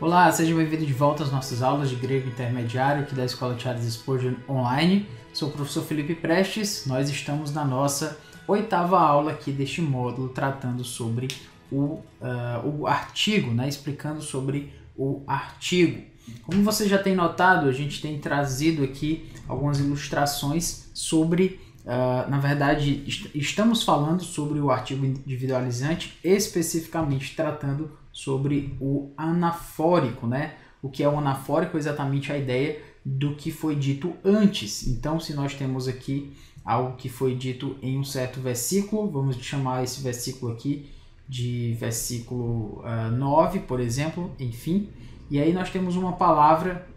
Olá, seja bem-vindo de volta às nossas aulas de grego intermediário aqui da Escola Charles Spurgeon Online. Sou o professor Felipe Prestes, nós estamos na nossa 8ª aula aqui deste módulo tratando sobre o artigo, né? Explicando sobre o artigo. Como você já tem notado, a gente tem trazido aqui algumas ilustrações sobre, na verdade, estamos falando sobre o artigo individualizante, especificamente tratando sobre o anafórico, né? O que é o anafórico é exatamente a ideia do que foi dito antes. Então, se nós temos aqui algo que foi dito em um certo versículo, vamos chamar esse versículo aqui de versículo 9, por exemplo, enfim. E aí nós temos uma palavra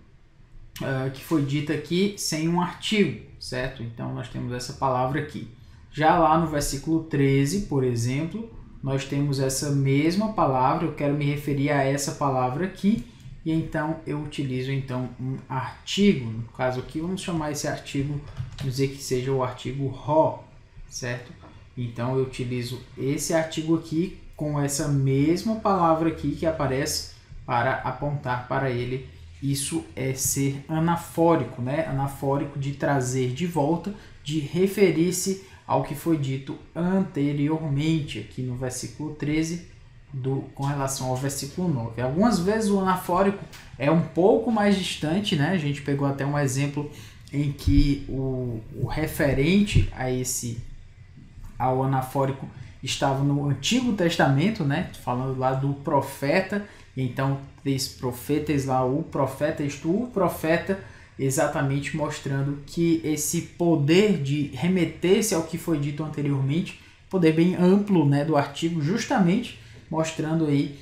que foi dita aqui sem um artigo, certo? Então, nós temos essa palavra aqui. Já lá no versículo 13, por exemplo, nós temos essa mesma palavra, eu quero me referir a essa palavra aqui, e então eu utilizo um artigo. No caso aqui, vamos chamar esse artigo, vamos dizer que seja o artigo RO, certo? Então eu utilizo esse artigo aqui com essa mesma palavra aqui que aparece para apontar para ele. Isso é ser anafórico, né? Anafórico de trazer de volta, de referir-se ao que foi dito anteriormente, aqui no versículo 13, com relação ao versículo 9. Algumas vezes o anafórico é um pouco mais distante, né? A gente pegou até um exemplo em que o referente ao anafórico estava no Antigo Testamento, né? Falando lá do profeta, então três profetas lá, o profeta, o profeta, exatamente mostrando que esse poder de remeter-se ao que foi dito anteriormente, poder bem amplo, né, do artigo, justamente mostrando aí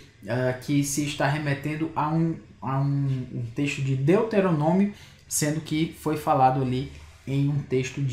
que se está remetendo a um texto de Deuteronômio, sendo que foi falado ali em um texto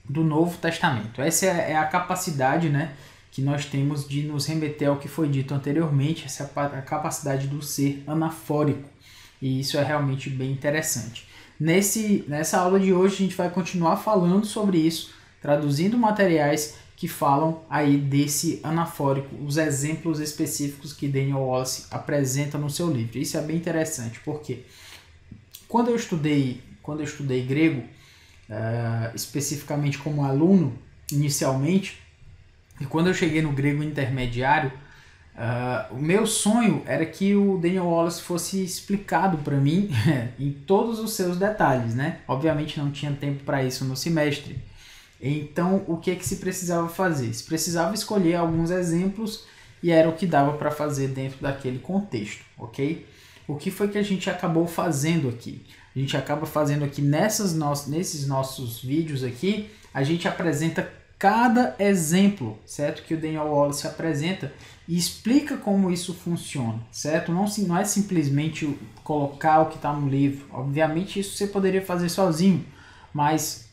do Novo Testamento. Essa é a capacidade, né, que nós temos de nos remeter ao que foi dito anteriormente, essa é a capacidade do ser anafórico. E isso é realmente bem interessante. Nessa aula de hoje a gente vai continuar falando sobre isso, traduzindo materiais que falam aí desse anafórico, os exemplos específicos que Daniel Wallace apresenta no seu livro. Isso é bem interessante, porque quando eu estudei grego, especificamente como aluno, inicialmente, e quando eu cheguei no grego intermediário, o meu sonho era que o Daniel Wallace fosse explicado para mim em todos os seus detalhes, né? Obviamente não tinha tempo para isso no semestre. Então, o que se precisava fazer? Se precisava escolher alguns exemplos e era o que dava para fazer dentro daquele contexto, ok? O que foi que a gente acabou fazendo aqui? A gente acaba fazendo aqui nesses nossos vídeos aqui, a gente apresenta cada exemplo, certo? Que o Daniel Wallace apresenta e explica como isso funciona, certo? Não é simplesmente colocar o que está no livro. Obviamente isso você poderia fazer sozinho, mas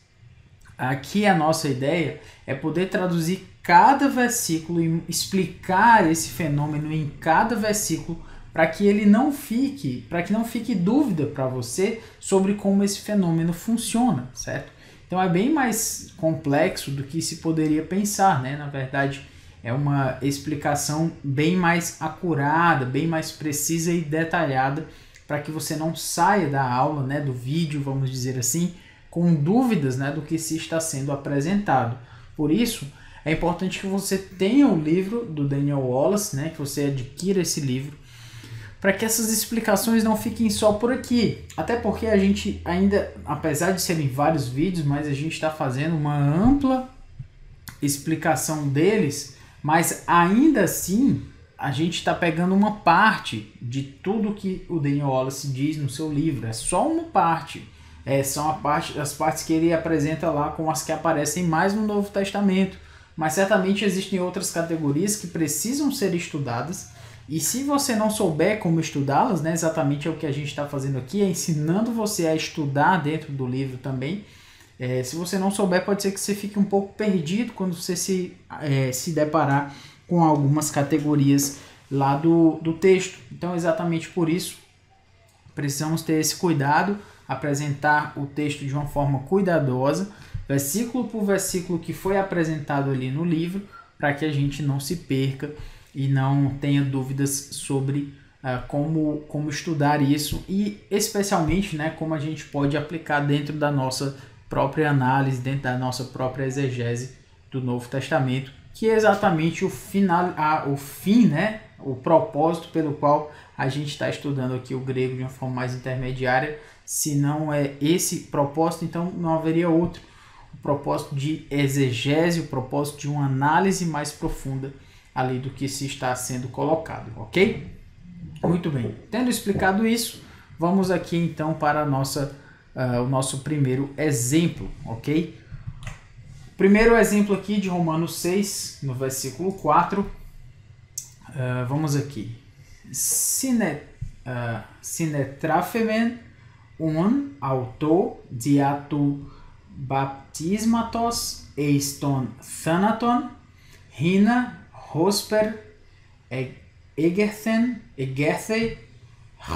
aqui a nossa ideia é poder traduzir cada versículo e explicar esse fenômeno em cada versículo para que não fique dúvida para você sobre como esse fenômeno funciona, certo? Então é bem mais complexo do que se poderia pensar, né? Na verdade, é uma explicação bem mais acurada, bem mais precisa e detalhada para que você não saia da aula, né, do vídeo, vamos dizer assim, com dúvidas, né, do que se está sendo apresentado. Por isso, é importante que você tenha o livro do Daniel Wallace, né, que você adquira esse livro, para que essas explicações não fiquem só por aqui. Até porque a gente ainda, apesar de serem vários vídeos, mas a gente está fazendo uma ampla explicação deles, mas ainda assim a gente está pegando uma parte de tudo que o Daniel Wallace diz no seu livro. É só uma parte. São as partes que ele apresenta lá com as que aparecem mais no Novo Testamento. Mas certamente existem outras categorias que precisam ser estudadas. E se você não souber como estudá-las, né, exatamente é o que a gente está fazendo aqui, é ensinando você a estudar dentro do livro também. Se você não souber, pode ser que você fique um pouco perdido quando você se deparar com algumas categorias lá do texto. Então, exatamente por isso, precisamos ter esse cuidado, apresentar o texto de uma forma cuidadosa, versículo por versículo que foi apresentado ali no livro, para que a gente não se perca e não tenha dúvidas sobre como estudar isso e especialmente, né, como a gente pode aplicar dentro da nossa própria análise, dentro da nossa própria exegese do Novo Testamento, que é exatamente o fim, né, o propósito pelo qual a gente está estudando aqui o grego de uma forma mais intermediária. Se não é esse propósito, então não haveria outro. O propósito de exegese, o propósito de uma análise mais profunda ali do que se está sendo colocado, ok? Muito bem. Tendo explicado isso, vamos aqui então para o nosso primeiro exemplo, ok? Primeiro exemplo aqui de Romanos 6, no versículo 4. Vamos aqui. Sinetraphemen auto diatu baptismatos eiston thanaton hina hosper egethe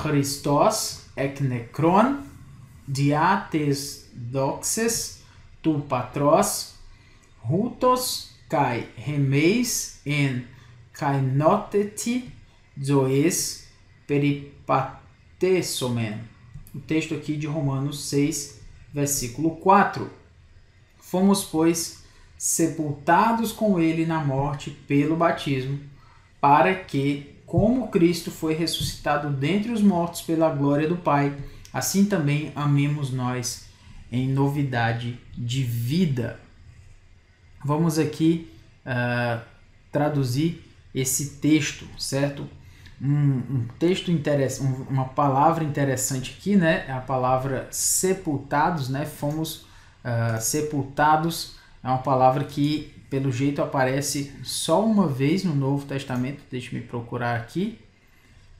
Christos ek necron diates doxes tu patros hutos kai remeis en kai noteti zoes peripatesomen. O texto aqui de Romanos 6, versículo 4. Fomos, pois, sepultados com ele na morte pelo batismo, para que, como Cristo foi ressuscitado dentre os mortos pela glória do Pai, assim também amemos nós em novidade de vida. Vamos aqui traduzir esse texto, certo? Um texto interessante, uma palavra interessante aqui, né? É a palavra sepultados, né? Fomos sepultados, é uma palavra que pelo jeito aparece só uma vez no Novo Testamento. Deixa-me procurar aqui.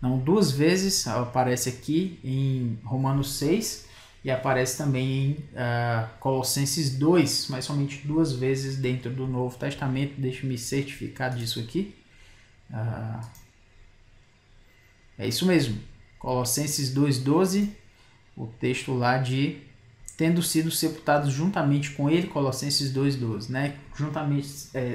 Não, duas vezes aparece aqui em Romanos 6 e aparece também em Colossenses 2, mas somente duas vezes dentro do Novo Testamento. Deixa-me certificar disso aqui. É isso mesmo, Colossenses 2,12, o texto lá de tendo sido sepultados juntamente com ele, Colossenses 2,12, né?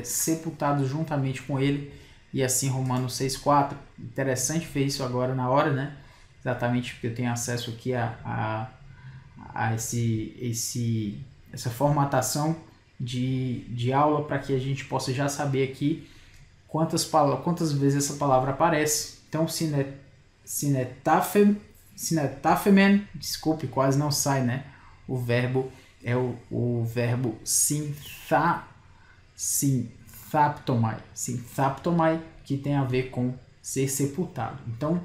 Sepultados juntamente com ele, e assim Romanos 6,4. Interessante ver isso agora na hora, né? Exatamente porque eu tenho acesso aqui a essa formatação de aula para que a gente possa já saber aqui quantas vezes essa palavra aparece. Então, sinetaphemen, desculpe, quase não sai, né? O verbo é o verbo synthaptomai, que tem a ver com ser sepultado. Então,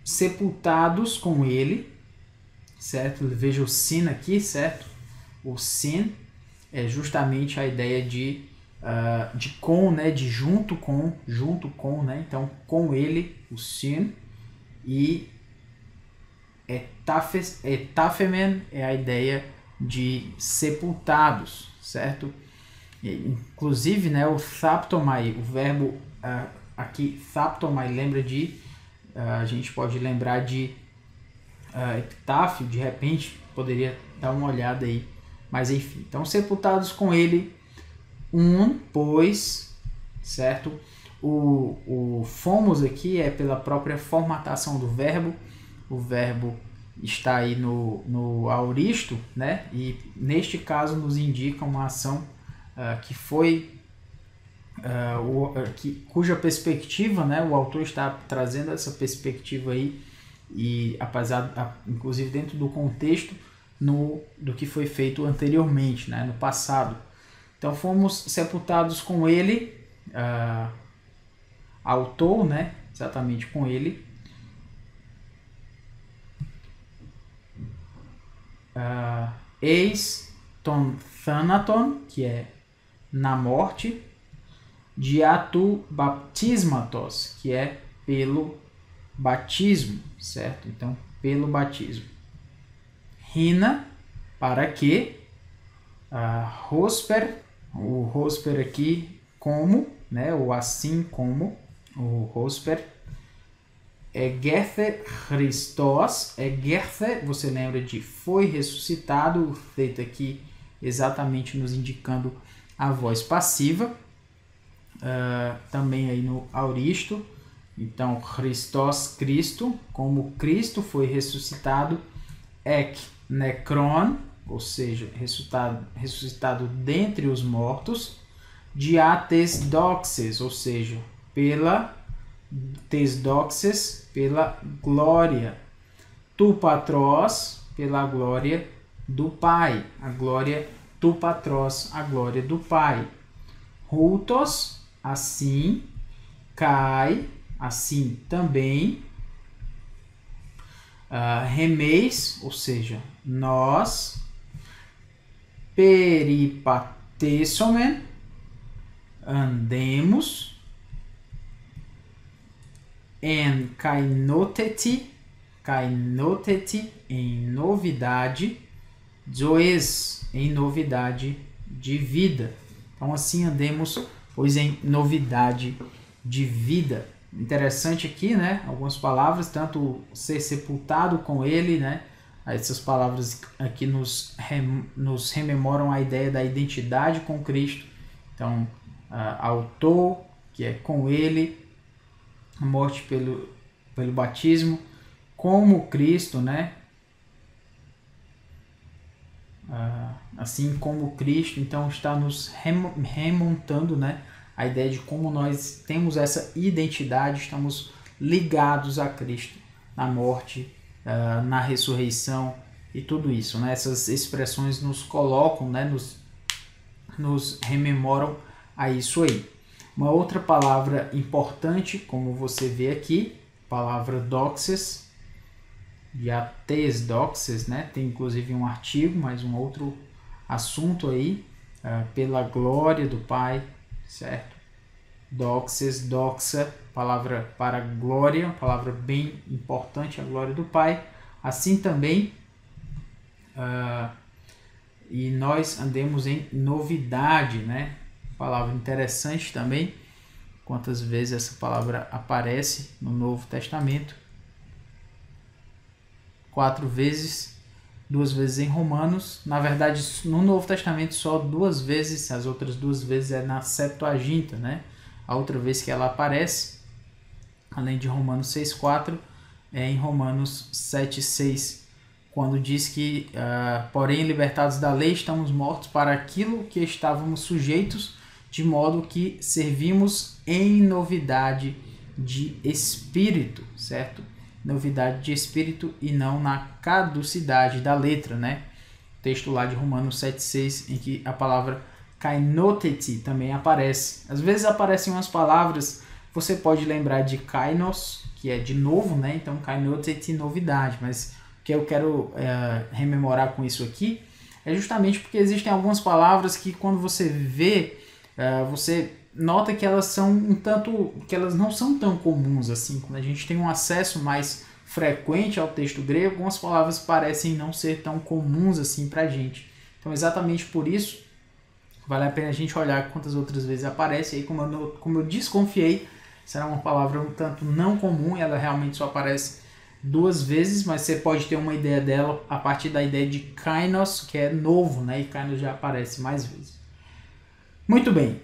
sepultados com ele, certo? Veja o sin aqui, certo? O sin é justamente a ideia de com, né? De junto com, né? Então, com ele, o sin, e etaphemen é a ideia de sepultados, certo? Inclusive, né, o thaptomai, o verbo aqui, thaptomai, lembra de, a gente pode lembrar de epitáfio, de repente, poderia dar uma olhada aí, mas enfim. Então, sepultados com ele, pois, certo? O fomos aqui é pela própria formatação do verbo. O verbo está aí no aoristo, né? E neste caso nos indica uma ação que foi cuja perspectiva, né? O autor está trazendo essa perspectiva aí, e apesar, inclusive dentro do contexto do que foi feito anteriormente, né? No passado. Então fomos sepultados com ele, autor, né? Exatamente com ele. Eis ton thanaton, que é na morte, diatu baptismatos, que é pelo batismo, certo? Então, pelo batismo. Hina, para que, hosper, o hosper aqui, como, né? O assim como, o hosper. Egethe Christos, Egethe, você lembra de foi ressuscitado, o feito aqui exatamente nos indicando a voz passiva, também aí no aoristo, Então, Christos, Cristo, como Cristo foi ressuscitado, ek necron, ou seja, ressuscitado dentre os mortos, diates doxes, ou seja, pela tesdoxes, pela glória, tu patros, pela glória do Pai, a glória tu patros, a glória do Pai, rutos, assim, kai, assim também, remeis, ou seja, nós, peripatesomen, andemos, en kainoteti, em novidade, zoes, em novidade de vida. Então assim andemos, pois em novidade de vida. Interessante aqui, né? Algumas palavras, tanto ser sepultado com ele, né? Essas palavras aqui nos rememoram a ideia da identidade com Cristo. Então, autor, que é com ele, a morte pelo batismo, como Cristo, né? Assim como Cristo, então está nos remontando, né? A ideia de como nós temos essa identidade, estamos ligados a Cristo, na morte, na ressurreição e tudo isso, né? Essas expressões nos colocam, né? Nos rememoram a isso aí. Uma outra palavra importante, como você vê aqui, palavra doxes, diates doxes, né? Tem inclusive um artigo, mais um outro assunto aí, pela glória do Pai, certo? Doxes, doxa, palavra para glória, palavra bem importante, a glória do Pai. Assim também, e nós andemos em novidade, né? Palavra interessante também, quantas vezes essa palavra aparece no Novo Testamento. 4 vezes, 2 vezes em Romanos. Na verdade, no Novo Testamento só 2 vezes, as outras 2 vezes é na Septuaginta, né? A outra vez que ela aparece, além de Romanos 6,4, é em Romanos 7,6, quando diz que, porém, libertados da lei, estamos mortos para aquilo que estávamos sujeitos, de modo que servimos em novidade de espírito, certo? Novidade de espírito e não na caducidade da letra, né? Texto lá de Romanos 7,6, em que a palavra kainoteti também aparece. Às vezes aparecem umas palavras, você pode lembrar de kainos, que é de novo, né? Então kainoteti, novidade, mas o que eu quero rememorar com isso aqui é justamente porque existem algumas palavras que quando você vê, você nota que elas são que elas não são tão comuns assim. Quando a gente tem um acesso mais frequente ao texto grego, algumas palavras parecem não ser tão comuns assim para a gente. Então, exatamente por isso, vale a pena a gente olhar quantas outras vezes aparece. Aí, como eu desconfiei, será uma palavra um tanto não comum, ela realmente só aparece 2 vezes, mas você pode ter uma ideia dela a partir da ideia de kainos, que é novo, né? E kainos já aparece mais vezes. Muito bem,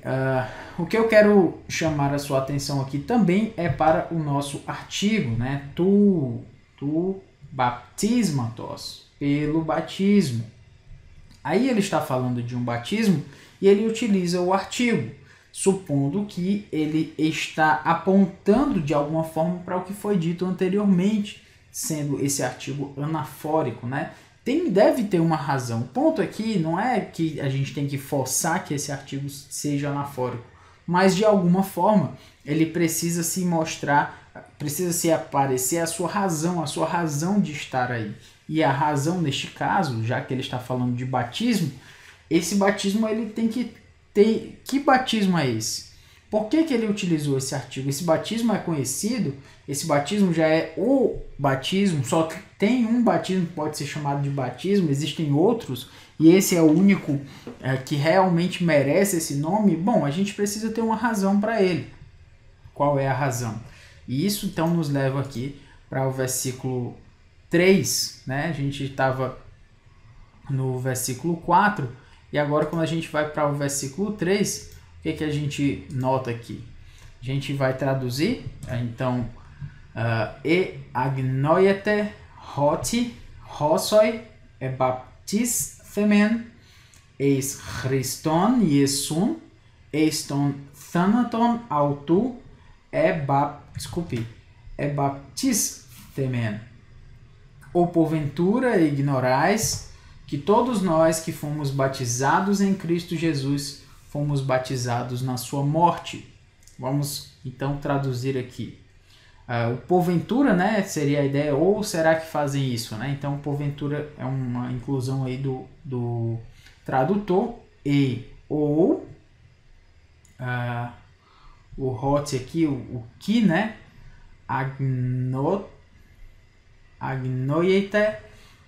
o que eu quero chamar a sua atenção aqui também é para o nosso artigo, né? Tu baptismatos, pelo batismo. Aí ele está falando de um batismo e ele utiliza o artigo, supondo que ele está apontando de alguma forma para o que foi dito anteriormente, sendo esse artigo anafórico, né? Deve ter uma razão. O ponto aqui não é que a gente tem que forçar que esse artigo seja anafórico, mas de alguma forma ele precisa se mostrar, precisa se aparecer a sua razão de estar aí. E a razão neste caso, já que ele está falando de batismo, esse batismo ele tem que ter... Que batismo é esse? Por que ele utilizou esse artigo? Esse batismo é conhecido, esse batismo já é o batismo, só que tem um batismo que pode ser chamado de batismo, existem outros, e esse é o único que realmente merece esse nome. Bom, a gente precisa ter uma razão para ele. Qual é a razão? E isso então nos leva aqui para o versículo 3, né? A gente estava no versículo 4, e agora quando a gente vai para o versículo 3, o que a gente nota aqui? A gente vai traduzir, então, e agnoiete hoti hossoi ebaptisthemen eis Christon Iesun eston thanaton autu ebaptisthemen. Ou porventura ignorais que todos nós que fomos batizados em Cristo Jesus fomos batizados na sua morte. Vamos então traduzir aqui. O porventura, né, seria a ideia, ou será que fazem isso, né? Então, porventura é uma inclusão aí do tradutor, ou, o hot aqui, o que, né? Agnoiete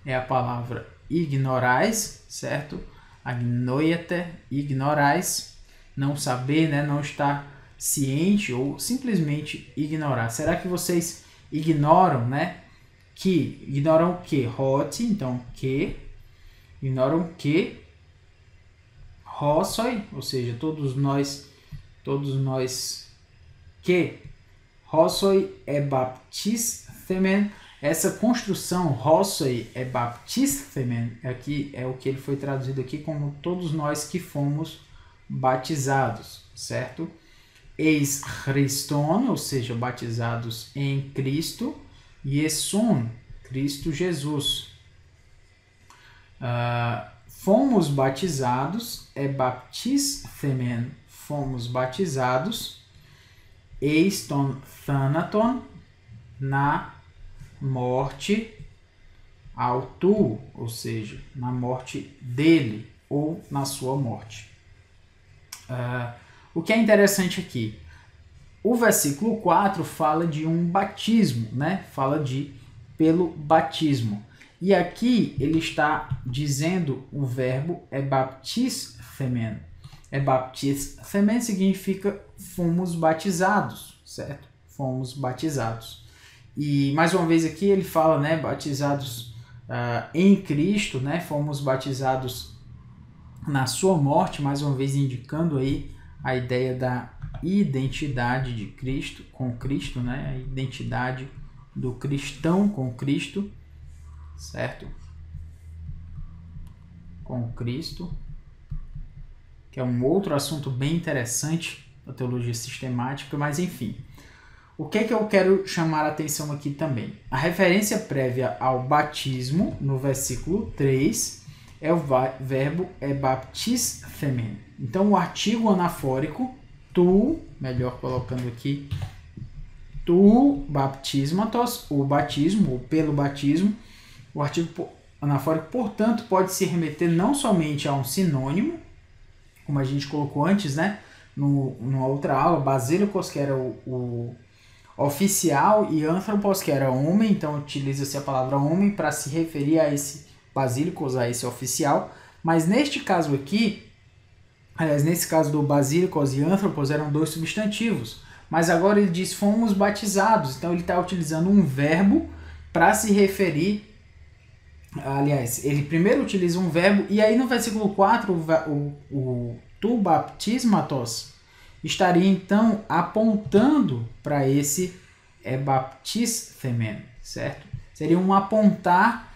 é a palavra ignorais, certo? Agnoiete, ignorais, não saber, né? Não estar ciente ou simplesmente ignorar. Será que vocês ignoram, né? Ignoram o que? Hot, então que. Ignoram que. Hossoi, ou seja, todos nós que. Hossoi ebaptisthemen. Essa construção, Hossoi ebaptisthemen, aqui é o que ele foi traduzido aqui como todos nós que fomos batizados, certo? Eis Christon, ou seja, batizados em Cristo, Iesun, Cristo Jesus. Fomos batizados, ebaptisthemen, fomos batizados, eiston thanaton, na morte autu, ou seja, na morte dele, ou na sua morte. O que é interessante aqui, o versículo 4 fala de um batismo, né? Fala pelo batismo. E aqui ele está dizendo o verbo ebaptisthemen. Ebaptisthemen significa fomos batizados, certo? Fomos batizados. E mais uma vez aqui ele fala, né? Batizados em Cristo, né? Fomos batizados na sua morte, mais uma vez indicando aí a ideia da identidade de Cristo, com Cristo, né? A identidade do cristão com Cristo, certo? Com Cristo, que é um outro assunto bem interessante da teologia sistemática, mas enfim. O que é que eu quero chamar a atenção aqui também? A referência prévia ao batismo, no versículo 3, é o verbo ebaptisthemen. Então, o artigo anafórico, tu, melhor colocando aqui, tu baptismatos, o batismo, ou pelo batismo, o artigo anafórico, portanto, pode se remeter não somente a um sinônimo, como a gente colocou antes, né? Numa outra aula, basílicos, que era o oficial, e anthropos, que era homem, então utiliza-se a palavra homem para se referir a esse basílicos, a esse oficial, mas neste caso aqui, aliás, nesse caso do basílicos e anthropos eram dois substantivos, mas agora ele diz fomos batizados, então ele está utilizando um verbo para se referir, aliás, ele primeiro utiliza um verbo, e aí no versículo 4, o tu baptismatos estaria então apontando para esse ebaptisthemen, certo? Seria um apontar,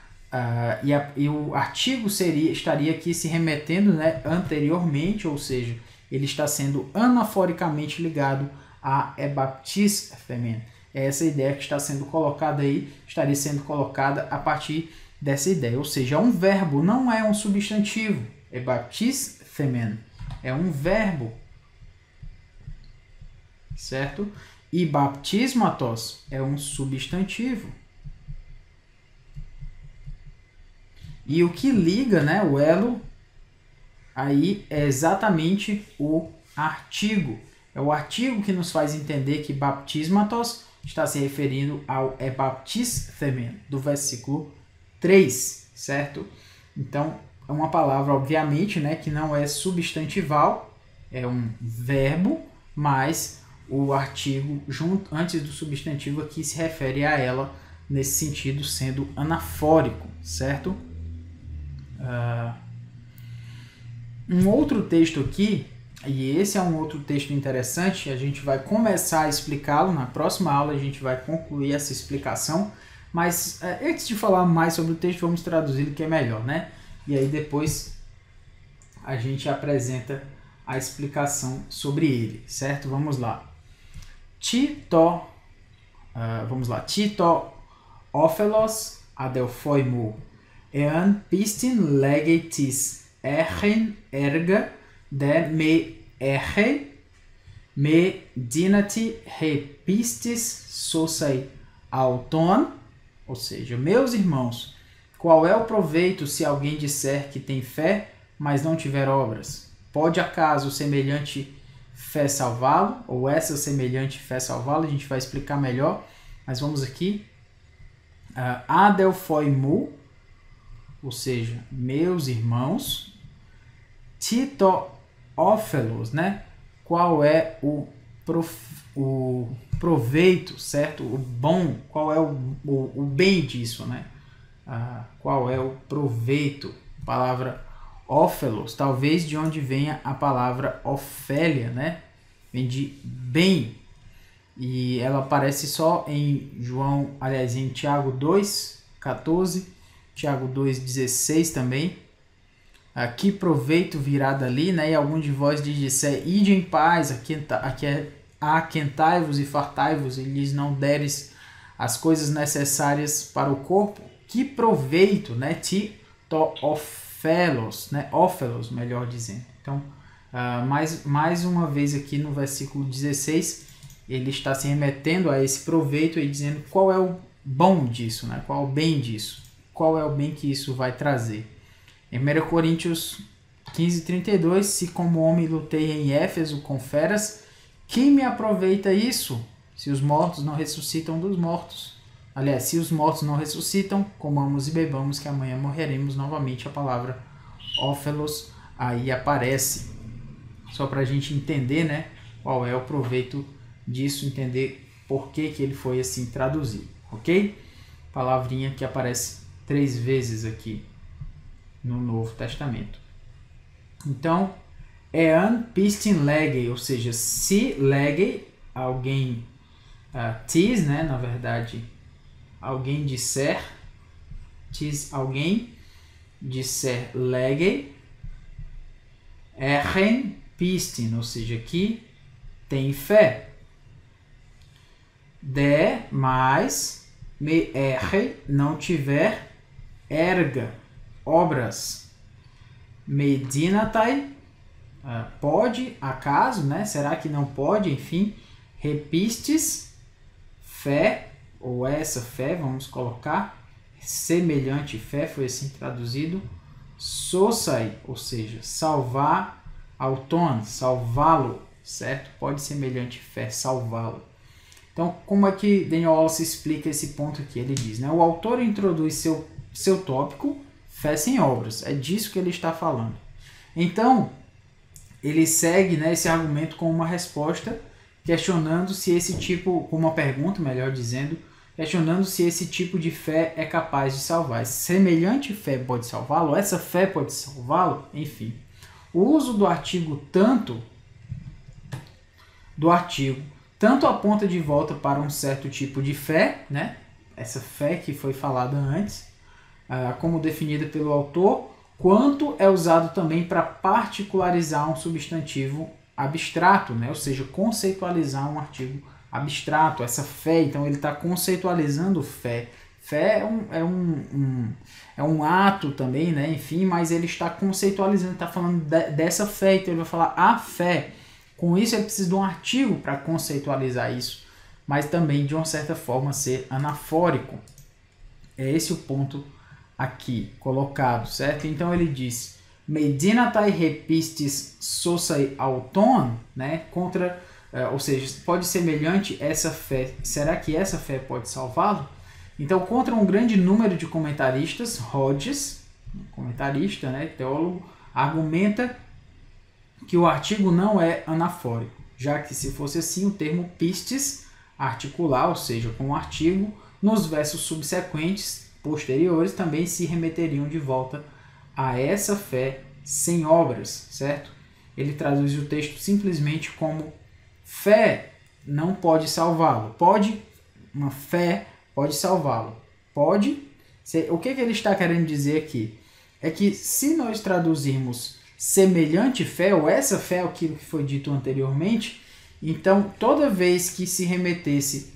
e o artigo estaria aqui se remetendo, né, anteriormente, ou seja, ele está sendo anaforicamente ligado a ebaptisthemen. É essa ideia que está sendo colocada aí, estaria sendo colocada a partir dessa ideia, ou seja, é um verbo, não é um substantivo. Ebaptisthemen é um verbo, certo? E baptismatos é um substantivo. E o que liga, né, o elo, aí é exatamente o artigo. É o artigo que nos faz entender que baptismatos está se referindo ao ebaptisthemen, do versículo 3, certo? Então, é uma palavra, obviamente, né, que não é substantival, é um verbo, mas o artigo junto antes do substantivo aqui se refere a ela nesse sentido, sendo anafórico, certo? Um outro texto aqui E esse é um outro texto interessante, a gente vai começar a explicá-lo na próxima aula, a gente vai concluir essa explicação, mas antes de falar mais sobre o texto, vamos traduzi-lo que é melhor, né? E aí depois a gente apresenta a explicação sobre ele, certo? Vamos lá. Vamos lá. Tito ófelos adelphoimou, ean pistin legetis erga de me dinati repistis sosai auton, ou seja, meus irmãos, qual é o proveito se alguém disser que tem fé, mas não tiver obras? Pode acaso semelhante fé salvá-lo, ou essa semelhante fé salvá-lo? A gente vai explicar melhor, mas vamos aqui. Adelphoimou, ou seja, meus irmãos. Tito ófelos, né? Qual é o proveito, certo? O bom, qual é o bem disso, né? Qual é o proveito? Palavra ófelos, talvez de onde venha a palavra Ofélia, né? Vem de bem. E ela aparece só em em Tiago 2:14, Tiago 2:16 também. Que proveito virá dali, né? E algum de vós lhes disser, ide em paz, aquentai-vos e fartai-vos, e lhes não deres as coisas necessárias para o corpo. Que proveito, né? Ófelos, né? Ófelos, melhor dizendo. Então, mais uma vez aqui no versículo 16, ele está se remetendo a esse proveito e dizendo qual é o bom disso, né? Qual é o bem disso? Qual é o bem que isso vai trazer? Em 1 Coríntios 15:32, se como homem lutei em Éfeso com feras, que me aproveita isso, se os mortos não ressuscitam dos mortos? Aliás, se os mortos não ressuscitam, comamos e bebamos, que amanhã morreremos novamente. A palavra ófelos aí aparece, só para a gente entender, né, qual é o proveito disso, entender por que ele foi assim traduzido, ok? Palavrinha que aparece 3 vezes aqui no Novo Testamento. Então, ean pistin legei, ou seja, se legei, alguém, tis, né, na verdade, alguém disser, tis alguém, disser legei, erren pistin, ou seja, que tem fé, de, mais, me erre, não tiver, erga, obras, medinatai, pode, acaso, né? Será que não pode? Enfim, repistes, fé, ou essa fé, vamos colocar, semelhante fé, foi assim traduzido, sosai, ou seja, salvar, auton, salvá-lo, certo? Pode semelhante fé, salvá-lo. Então, como é que Daniel Wallace explica esse ponto aqui? Ele diz, né? O autor introduz seu tópico, fé sem obras. É disso que ele está falando. Então, ele segue, né, esse argumento com uma resposta, questionando se esse tipo, com uma pergunta, melhor dizendo, questionando se esse tipo de fé é capaz de salvar. Semelhante fé pode salvá-lo? Essa fé pode salvá-lo? Enfim. O uso do artigo tanto aponta de volta para um certo tipo de fé, né? Essa fé que foi falada antes, como definida pelo autor, quanto é usado também para particularizar um substantivo abstrato, né? Ou seja, conceitualizar um artigo abstrato, essa fé. Então ele está conceitualizando fé. Fé é um ato também, né? Enfim, mas ele está conceitualizando, está falando dessa fé, então ele vai falar a fé. Com isso ele precisa de um artigo para conceitualizar isso, mas também de uma certa forma ser anafórico. É esse o ponto aqui colocado, certo? Então ele diz, medinatai repistis sosai auton, né? Ou seja, pode ser semelhante essa fé. Será que essa fé pode salvá-lo? Então, contra um grande número de comentaristas, Rhodes, comentarista, né, teólogo, argumenta que o artigo não é anafórico, já que se fosse assim, o termo pistis, articular, ou seja, com o artigo, nos versos subsequentes, posteriores, também se remeteriam de volta a essa fé sem obras, certo? ele traduz o texto simplesmente como fé não pode salvá-lo. Pode, uma fé pode salvá-lo. Pode. O que ele está querendo dizer aqui? É que se nós traduzirmos semelhante fé, ou essa fé, aquilo que foi dito anteriormente, então toda vez que se remetesse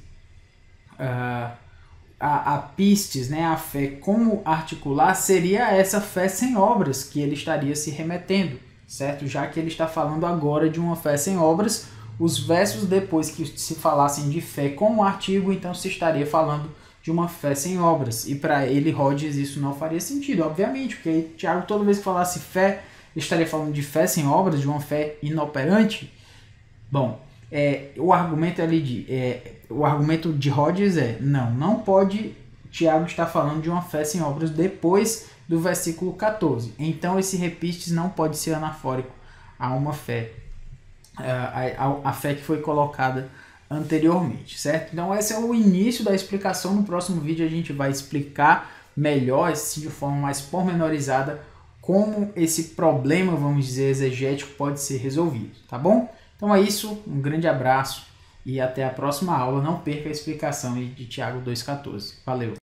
a pistes, né, a fé como articular, seria essa fé sem obras que ele estaria se remetendo, certo? Já que ele está falando agora de uma fé sem obras, os versos depois que se falassem de fé como artigo, então se estaria falando de uma fé sem obras. E para ele, Rhodes, isso não faria sentido, obviamente, porque aí, Tiago, toda vez que falasse fé, ele estaria falando de fé sem obras, de uma fé inoperante. Bom, o argumento de Rhodes não pode Tiago estar falando de uma fé sem obras depois do versículo 14. Então esse repistes não pode ser anafórico a uma fé, a fé que foi colocada anteriormente, certo? Então esse é o início da explicação. No próximo vídeo a gente vai explicar melhor, assim, de forma mais pormenorizada, como esse problema, vamos dizer, exegético pode ser resolvido, tá bom? Então é isso, um grande abraço e até a próxima aula. Não perca a explicação de Tiago 2,14. Valeu!